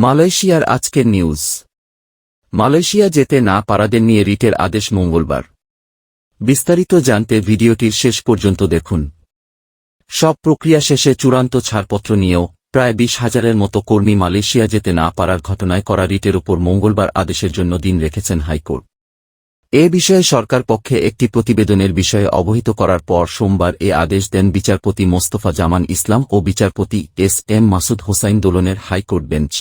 মালয়েশিয়ার আজকের news. Malaysia যেতে না পারাদের নিয়ে রিটের আদেশ মঙ্গলবার। বিস্তারিত জানতে ভিডিওটির শেষ পর্যন্ত দেখুন। সব প্রক্রিয়া শেষে চূড়ান্ত ছাড়পত্র নিয়েও প্রায় 20,000-এর মতো কর্মী মালয়েশিয়া যেতে না পারার ঘটনায় করা রিটের উপর মঙ্গলবার আদেশের জন্য দিন রেখেছেন হাইকোর্ট। এ বিষয়ে সরকার পক্ষে একটি প্রতিবেদনের বিষয়ে অবহিত করার পর সোমবার এ আদেশ দেন বিচারপতি মোস্তফা জামান ইসলাম ও বিচারপতি এস.এম. মাসুদ হোসাইন দোলনের হাইকোর্ট বেঞ্চ।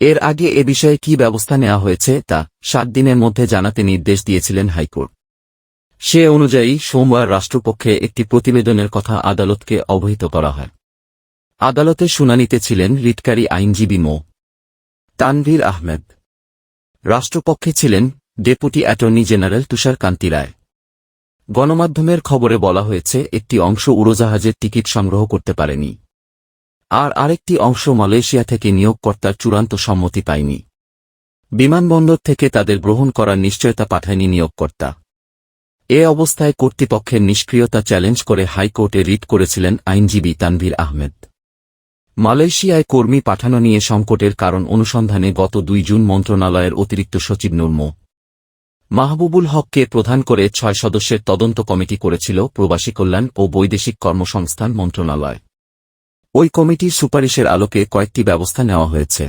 এর আগে এ বিষয়ে কী ব্যবস্থা নেওয়া হয়েছে তা 7 দিনের মধ্যে জানাতে নির্দেশ দিয়েছিলেন হাইকোর্ট। সে অনুযায়ী সোমবার রাষ্ট্রপক্ষে একটি প্রতিবেদনের কথা আদালতকে অবহিত করা হয়। আদালতে শুনানিতে ছিলেন রিটকারী আইনজীবী মো. তানভীর আহমেদ। রাষ্ট্রপক্ষে ছিলেন ডেপুটি অ্যাটর্নি জেনারেল তুষার কান্তি রায়। গণমাধ্যমের খবরে বলা হয়েছে একটি অংশ উড়োজাহাজের টিকিট সংগ্রহ করতে পারেনি, আর আরেকটি অংশ মালয়েশিয়া থেকে নিয়োগকর্তার চূড়ান্ত সম্মতি পায়নি। বিমানবন্দর থেকে তাদের গ্রহণ করার নিশ্চয়তা পাঠায়নি নিয়োগকর্তা। এ অবস্থায় কর্তৃপক্ষের নিষ্ক্রিয়তা চ্যালেঞ্জ করে হাইকোর্টে রিট করেছিলেন আইনজীবী তানভীর আহমেদ। মালয়েশিয়ায় কর্মী পাঠানো নিয়ে সংকটের কারণ অনুসন্ধানে গত 2 জুন মন্ত্রণালয়ের অতিরিক্ত সচিব নূর মো. মাহবুবুল হককে প্রধান করে 6 সদস্যের তদন্ত কমিটি করেছিল প্রবাসী কল্যাণ ও বৈদেশিক কর্মসংস্থান মন্ত্রণালয়। ওই কমিটির সুপারিশের আলোকে কয়েকটি ব্যবস্থা নেওয়া হয়েছে।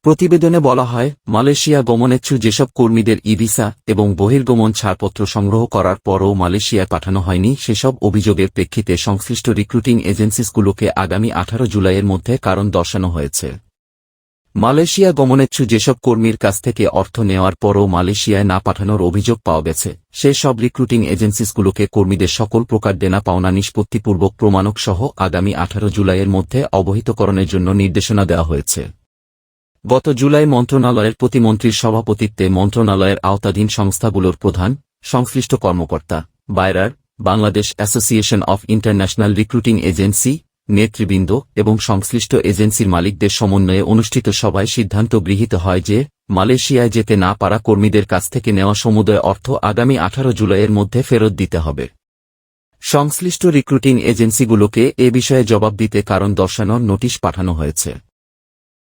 প্রতিবেদনে বলা হয়, মালয়েশিয়া গমনেচ্ছু যেসব কর্মীদের ই-ভিসা এবং বহির্গমন ছাড়পত্র সংগ্রহ করার পরও মালয়েশিয়ায় পাঠানো হয়নি সেসব অভিযোগের প্রেক্ষিতে সংশ্লিষ্ট রিক্রুটিং এজেন্সিসগুলোকে আগামী 18 জুলাইয়ের মধ্যে কারণ দর্শানো হয়েছে। মালয়েশিয়া গমনেচ্ছু যেসব কর্মীর কাছ থেকে অর্থ নেওয়ার পরও মালয়েশিয়ায় না পাঠানোর অভিযোগ পাওয়া গেছে সে সব রিক্রুটিং এজেন্সিসগুলোকে কর্মীদের সকল প্রকার দেনা পাওনা নিষ্পত্তিপূর্বক প্রমাণক সহ আগামী 18 জুলাইয়ের মধ্যে অবহিতকরণের জন্য নির্দেশনা দেওয়া হয়েছে। গত জুলাই মন্ত্রণালয়ের প্রতিমন্ত্রীর সভাপতিত্বে মন্ত্রণালয়ের আওতাধীন সংস্থাগুলোর প্রধান, সংশ্লিষ্ট কর্মকর্তা, বায়রার, Bangladesh association of international recruiting agency নেতৃবৃন্দ এবং সংশ্লিষ্ট এজেন্সির মালিকদের সমন্বয়ে অনুষ্ঠিত সভায় সিদ্ধান্ত গৃহীত হয় যে মালয়েশিয়ায় যেতে না পারা কর্মীদের কাছ থেকে নেওয়া সমুদয় অর্থ আগামী 18 জুলাইয়ের মধ্যে ফেরত দিতে হবে। সংশ্লিষ্ট রিক্রুটিং এজেন্সিগুলোকে এ বিষয়ে জবাব দিতে কারণ দর্শানোর নোটিশ পাঠানো হয়েছে।